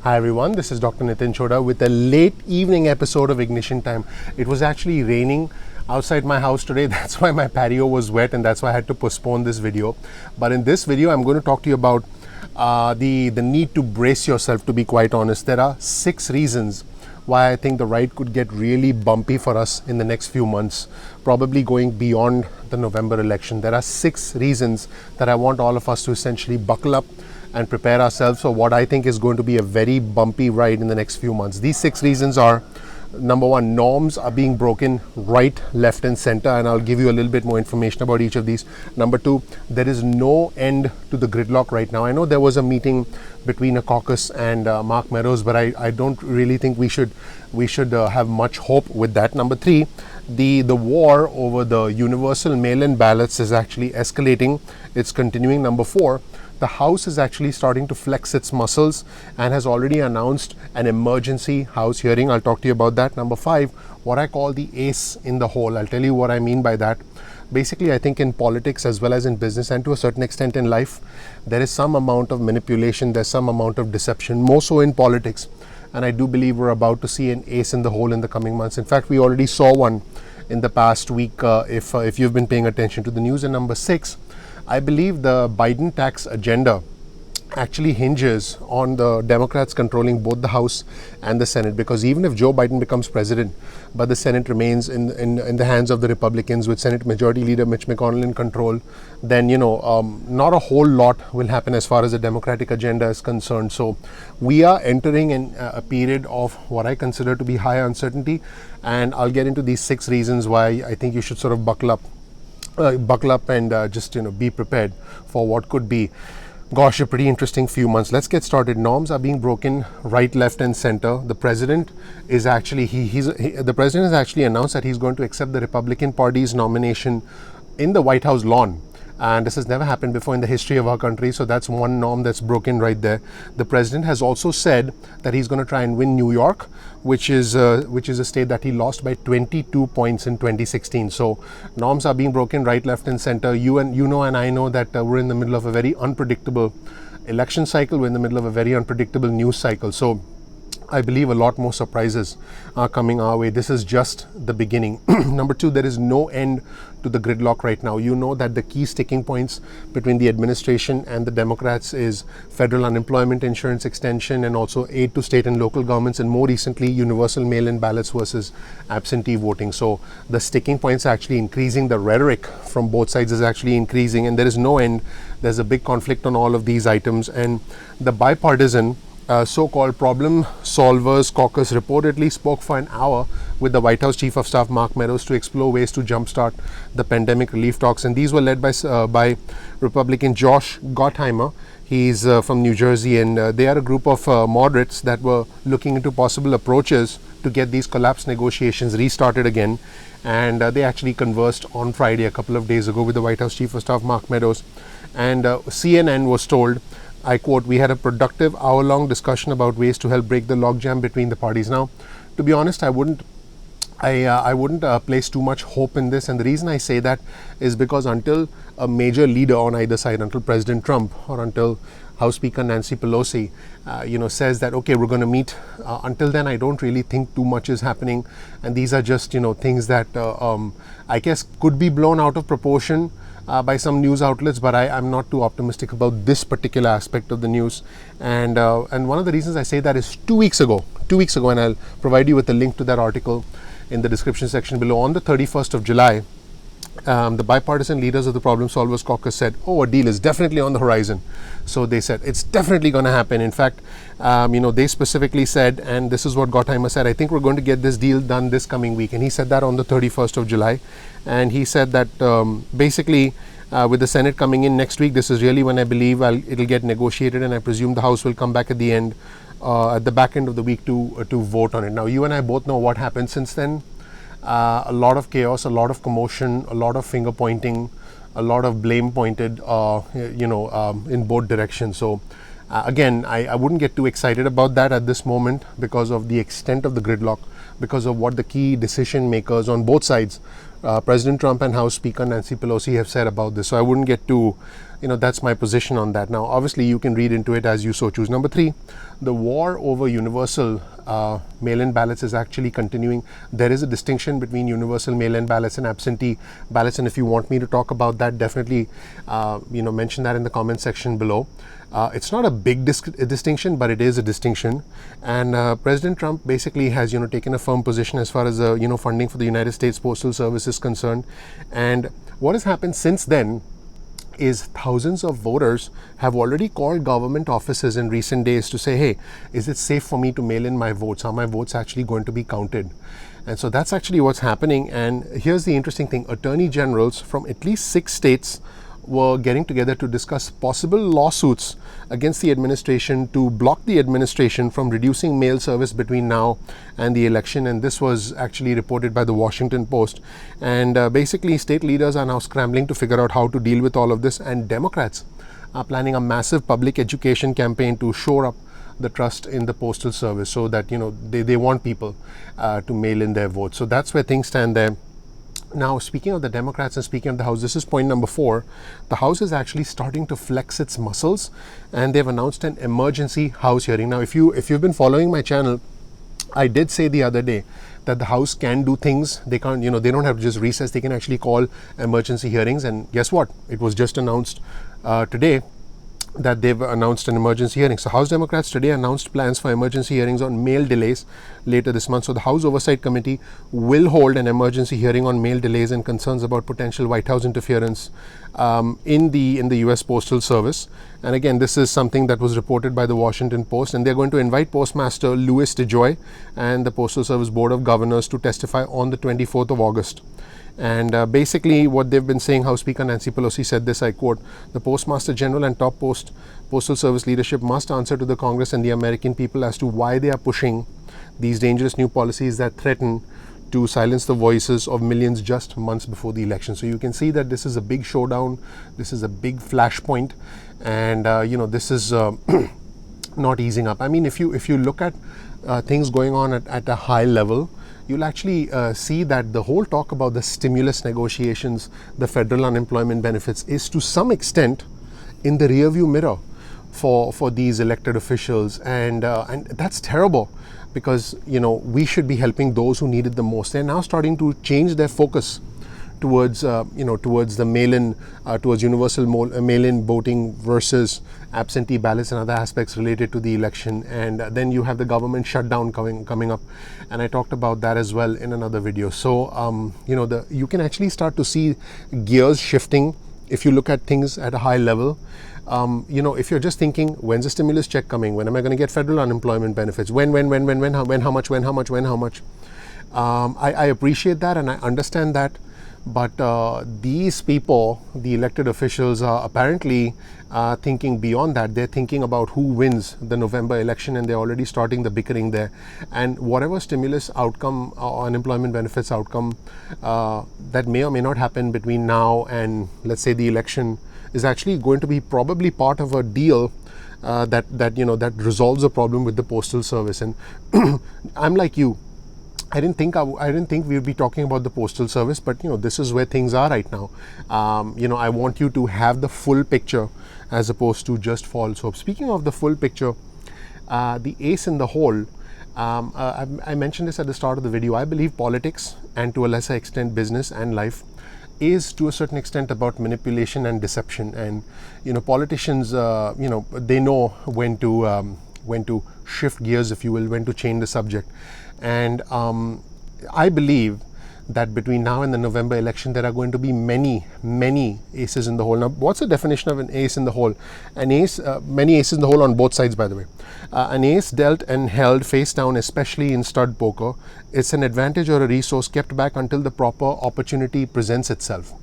Hi everyone, this is Dr. Nitin Chhoda with a late evening episode of Ignition Time. It was actually raining outside my house today. That's why my patio was wet and that's why I had to postpone this video. But in this video, I'm going to talk to you about the need to brace yourself, to be quite honest. There are 6 reasons why I think the right could get really bumpy for us in the next few months, probably going beyond the November election. There are 6 reasons that I want all of us to essentially buckle up and prepare ourselves for what I think is going to be a very bumpy ride in the next few months. These 6 reasons are: number 1, norms are being broken right, left and center, and I'll give you a little bit more information about each of these. Number 2, there is no end to the gridlock right now. I know there was a meeting between a caucus and Mark Meadows, but I don't really think we should have much hope with that. Number 3, the war over the universal mail-in ballots is actually escalating. It's continuing. Number 4, the House is actually starting to flex its muscles and has already announced an emergency House hearing. I'll talk to you about that. Number 5, what I call the ace in the hole. I'll tell you what I mean by that. Basically, I think in politics as well as in business and to a certain extent in life, there is some amount of manipulation, there's some amount of deception, more so in politics. And I do believe we're about to see an ace in the hole in the coming months. In fact, we already saw one in the past week if you've been paying attention to the news. And number 6, I believe the Biden tax agenda actually hinges on the Democrats controlling both the House and the Senate, because even if Joe Biden becomes president, but the Senate remains in the hands of the Republicans with Senate Majority Leader Mitch McConnell in control, then not a whole lot will happen as far as the Democratic agenda is concerned. So we are entering in a period of what I consider to be high uncertainty, and I'll get into these 6 reasons why I think you should sort of buckle up and just be prepared for what could be, gosh, a pretty interesting few months. Let's get started. Norms are being broken right, left and center. The president is actually the president has actually announced that he's going to accept the Republican Party's nomination in the White House lawn. And this has never happened before in the history of our country. So that's one norm that's broken right there. The president has also said that he's going to try and win New York, which is a state that he lost by 22 points in 2016. So norms are being broken right, left and center. You know and I know that we're in the middle of a very unpredictable election cycle. We're in the middle of a very unpredictable news cycle. So I believe a lot more surprises are coming our way. This is just the beginning. Number 2, there is no end to the gridlock right now. You know that the key sticking points between the administration and the Democrats is federal unemployment insurance extension and also aid to state and local governments, and more recently universal mail-in ballots versus absentee voting. So the sticking points are actually increasing. The rhetoric from both sides is actually increasing, and there is no end. There's a big conflict on all of these items, and the bipartisan so-called problem solvers caucus reportedly spoke for an hour with the White House Chief of Staff Mark Meadows to explore ways to jumpstart the pandemic relief talks, and these were led by Republican Josh Gottheimer. He's from New Jersey, and they are a group of moderates that were looking into possible approaches to get these collapsed negotiations restarted again. And they actually conversed on Friday, a couple of days ago, with the White House Chief of Staff Mark Meadows. And CNN was told, I quote, "We had a productive hour-long discussion about ways to help break the logjam between the parties." Now, to be honest, I wouldn't place too much hope in this, and the reason I say that is because until a major leader on either side, until President Trump or until House Speaker Nancy Pelosi, says that okay, we're going to meet, until then, I don't really think too much is happening, and these are just things that I guess could be blown out of proportion by some news outlets, but I'm not too optimistic about this particular aspect of the news. And one of the reasons I say that is 2 weeks ago, and I'll provide you with a link to that article in the description section below. On the 31st of July, the bipartisan leaders of the Problem Solvers Caucus said, a deal is definitely on the horizon. So they said it's definitely going to happen. In fact, they specifically said, and this is what Gottheimer said, I think we're going to get this deal done this coming week. And he said that on the 31st of July. And he said that basically with the Senate coming in next week, this is really when I believe it'll get negotiated, and I presume the House will come back at the back end of the week to vote on it. Now, you and I both know what happened since then. A lot of chaos, a lot of commotion, a lot of finger pointing, a lot of blame pointed, in both directions. So again, I wouldn't get too excited about that at this moment because of the extent of the gridlock, because of what the key decision makers on both sides, President Trump and House Speaker Nancy Pelosi, have said about this. So I wouldn't get too that's my position on that. Now, obviously, you can read into it as you so choose. Number 3, the war over universal mail-in ballots is actually continuing. There is a distinction between universal mail-in ballots and absentee ballots, and if you want me to talk about that, definitely mention that in the comment section below. It's not a big distinction, but it is a distinction. And President Trump basically has taken a firm position as far as funding for the United States Postal Service is concerned. And what has happened since then is thousands of voters have already called government offices in recent days to say, hey, is it safe for me to mail in my votes? Are my votes actually going to be counted? And so that's actually what's happening. And here's the interesting thing. Attorney generals from at least 6 states were getting together to discuss possible lawsuits against the administration to block the administration from reducing mail service between now and the election. And this was actually reported by the Washington Post. And basically, state leaders are now scrambling to figure out how to deal with all of this. And Democrats are planning a massive public education campaign to shore up the trust in the postal service, so that they want people to mail in their votes. So that's where things stand there. Now, speaking of the Democrats and speaking of the House, this is point number 4. The House is actually starting to flex its muscles, and they've announced an emergency House hearing. Now, if you've been following my channel, I did say the other day that the House can do things. They can't, they don't have to just recess. They can actually call emergency hearings. And guess what? It was just announced today that they've announced an emergency hearing. So House Democrats today announced plans for emergency hearings on mail delays later this month. So the House Oversight Committee will hold an emergency hearing on mail delays and concerns about potential White House interference in the U.S. Postal Service. And again, this is something that was reported by the Washington Post, and they're going to invite Postmaster Louis DeJoy and the Postal Service Board of Governors to testify on the 24th of August. And basically what they've been saying, House Speaker Nancy Pelosi said this, I quote, "The Postmaster General and top Postal Service leadership must answer to the Congress and the American people as to why they are pushing these dangerous new policies that threaten to silence the voices of millions just months before the election." So you can see that this is a big showdown. This is a big flashpoint. And, this is not easing up. I mean, if you look at things going on at a high level, you'll actually see that the whole talk about the stimulus negotiations, the federal unemployment benefits, is to some extent in the rearview mirror for these elected officials, and that's terrible, because we should be helping those who need it the most. They're now starting to change their focus towards towards the mail-in, towards universal mail-in voting versus absentee ballots and other aspects related to the election. And then you have the government shutdown coming up, and I talked about that as well in another video. So you can actually start to see gears shifting if you look at things at a high level. If you're just thinking, when's the stimulus check coming? When am I going to get federal unemployment benefits? When, how much? I appreciate that and I understand that. But these people, the elected officials, are apparently thinking beyond that. They're thinking about who wins the November election, and they're already starting the bickering there. And whatever stimulus outcome or unemployment benefits outcome that may or may not happen between now and, let's say, the election, is actually going to be probably part of a deal that resolves a problem with the postal service. And I'm like you. I didn't think we'd be talking about the postal service, but this is where things are right now. I want you to have the full picture as opposed to just false hope. Speaking of the full picture, the ace in the hole. I mentioned this at the start of the video. I believe politics, and to a lesser extent business and life, is to a certain extent about manipulation and deception. And politicians, they know when to shift gears, if you will, when to change the subject. And I believe that between now and the November election, there are going to be many aces in the hole. Now, what's the definition of an ace in the hole? An ace, many aces in the hole on both sides, by the way. An ace dealt and held face down, especially in stud poker, it's an advantage or a resource kept back until the proper opportunity presents itself.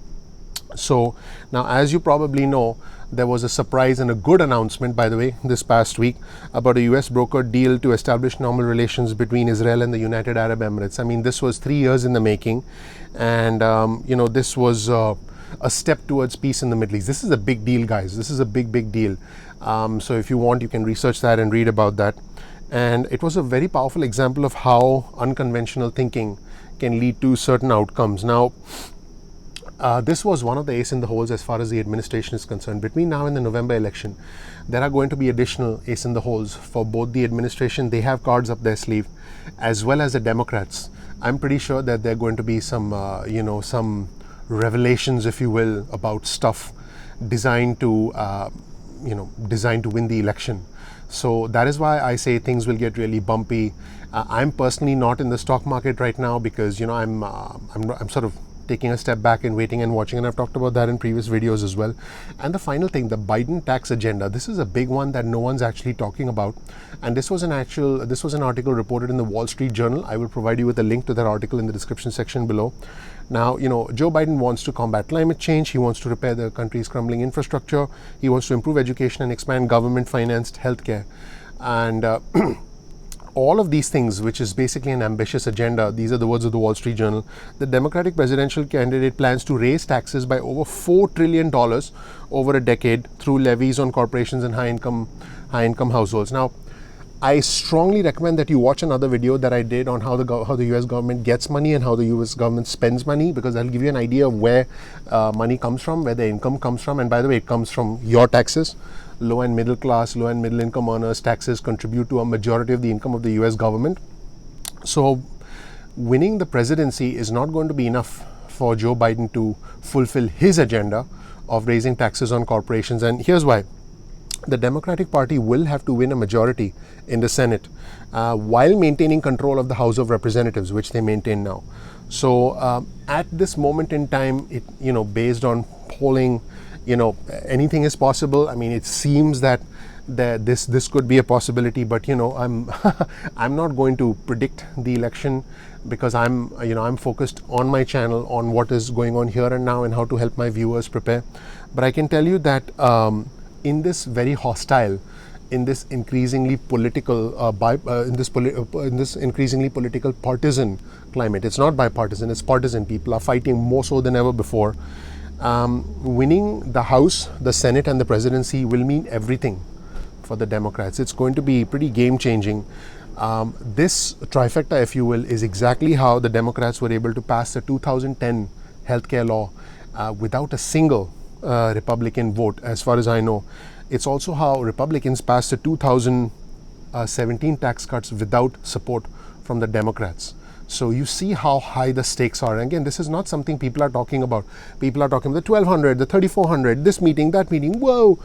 So now, as you probably know, there was a surprise and a good announcement, by the way, this past week about a US brokered deal to establish normal relations between Israel and the United Arab Emirates. I mean, this was 3 years in the making, and this was a step towards peace in the Middle East. This is a big deal, guys. This is a big deal. So if you want, you can research that and read about that. And it was a very powerful example of how unconventional thinking can lead to certain outcomes. Now, This was one of the ace in the holes as far as the administration is concerned. Between now and the November election, there are going to be additional ace in the holes for both the administration. They have cards up their sleeve, as well as the Democrats. I'm pretty sure that there are going to be some, some revelations, if you will, about stuff designed to, designed to win the election. So that is why I say things will get really bumpy. I'm personally not in the stock market right now because I'm sort of taking a step back and waiting and watching, and I've talked about that in previous videos as well. And the final thing, the Biden tax agenda. This is a big one that no one's actually talking about. And this was an article reported in the Wall Street Journal. I will provide you with a link to that article in the description section below. Now, Joe Biden wants to combat climate change. He wants to repair the country's crumbling infrastructure. He wants to improve education and expand government-financed healthcare. And all of these things, which is basically an ambitious agenda, these are the words of the Wall Street Journal. The Democratic presidential candidate plans to raise taxes by over $4 trillion over a decade through levies on corporations and high-income households. Now, I strongly recommend that you watch another video that I did on how the US government gets money and how the US government spends money, because that'll give you an idea of where money comes from, where the income comes from. And by the way, it comes from your taxes. Low and middle class, low and middle income earners' taxes contribute to a majority of the income of the US government. So winning the presidency is not going to be enough for Joe Biden to fulfill his agenda of raising taxes on corporations. And here's why. The Democratic Party will have to win a majority in the Senate while maintaining control of the House of Representatives, which they maintain now. So at this moment in time, based on polling, anything is possible. I mean, it seems that this could be a possibility, but I'm I'm not going to predict the election because I'm focused on my channel, on what is going on here and now and how to help my viewers prepare. But I can tell you that in this very hostile, in this increasingly political, in this increasingly political partisan climate, it's not bipartisan, it's partisan. People are fighting more so than ever before. Winning the House, the Senate and the presidency will mean everything for the Democrats. It's going to be pretty game-changing. This trifecta, if you will, is exactly how the Democrats were able to pass the 2010 healthcare law without a single Republican vote, as far as I know. It's also how Republicans passed the 2017 tax cuts without support from the Democrats. So you see how high the stakes are. And again, this is not something people are talking about. People are talking about the 1200, the 3400, this meeting, that meeting. Whoa,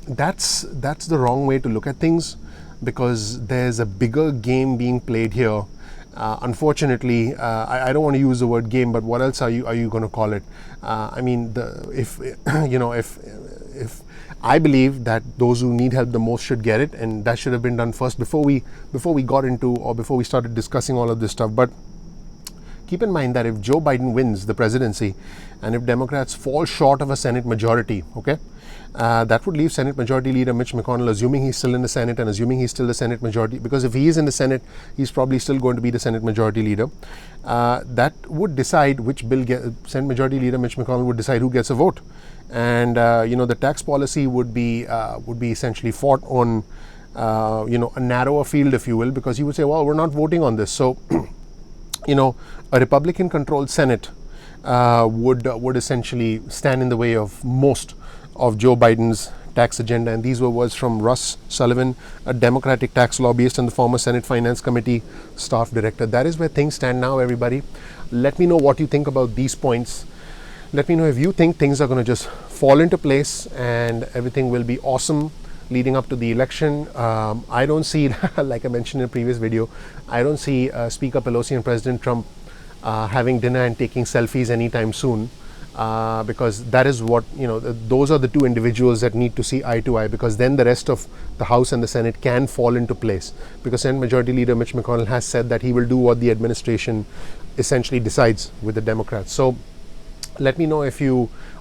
that's the wrong way to look at things, because there's a bigger game being played here. Unfortunately, I don't want to use the word game, but what else are you going to call it? I mean, if I believe that those who need help the most should get it, and that should have been done first before we got into, or before we started discussing all of this stuff. But keep in mind that if Joe Biden wins the presidency and if Democrats fall short of a Senate majority, okay, that would leave Senate Majority Leader Mitch McConnell, assuming he's still in the Senate and assuming he's still the Senate majority, because if he is in the Senate, he's probably still going to be the Senate Majority Leader. That would decide which bill Senate Majority Leader Mitch McConnell would decide who gets a vote. And the tax policy would be essentially fought on a narrower field, if you will, because he would say, well, we're not voting on this. So a Republican controlled Senate would essentially stand in the way of most of Joe Biden's tax agenda. And these were words from Russ Sullivan, a Democratic tax lobbyist and the former Senate Finance Committee staff director. That is where things stand now, everybody. Let me know what you think about these points. Let me know if you think things are going to just fall into place and everything will be awesome leading up to the election. I don't see, like I mentioned in a previous video, I don't see Speaker Pelosi and President Trump having dinner and taking selfies anytime soon, because that is what, those are the two individuals that need to see eye to eye, because then the rest of the House and the Senate can fall into place, because Senate Majority Leader Mitch McConnell has said that he will do what the administration essentially decides with the Democrats. So let me know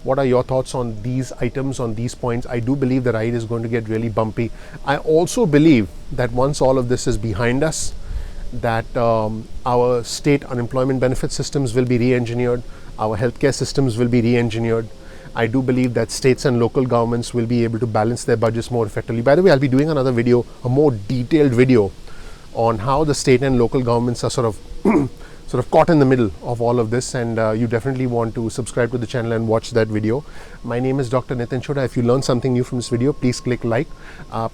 what are your thoughts on these items, on these points. I do believe the ride is going to get really bumpy. I also believe that once all of this is behind us, that our state unemployment benefit systems will be re-engineered, our healthcare systems will be re-engineered. I do believe that states and local governments will be able to balance their budgets more effectively. By the way, I'll be doing another video, a more detailed video on how the state and local governments are sort of sort of caught in the middle of all of this, and you definitely want to subscribe to the channel and watch that video. My name is Dr. Nitin Chhoda. If you learned something new from this video, please click like,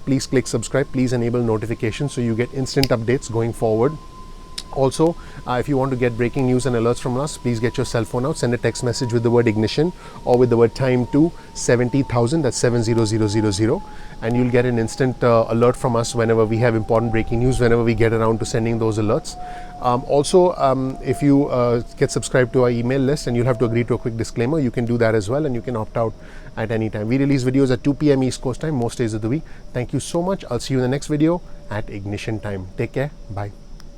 please click subscribe, please enable notifications so you get instant updates going forward. Also, if you want to get breaking news and alerts from us, please get your cell phone out, send a text message with the word ignition or with the word time to 70,000, that's 70000, and you'll get an instant alert from us whenever we have important breaking news, whenever we get around to sending those alerts. Also, if you get subscribed to our email list, and you'll have to agree to a quick disclaimer, you can do that as well, and you can opt out at any time. We release videos at 2 p.m. East Coast time most days of the week. Thank you so much. I'll see you in the next video at ignition time. Take care. Bye.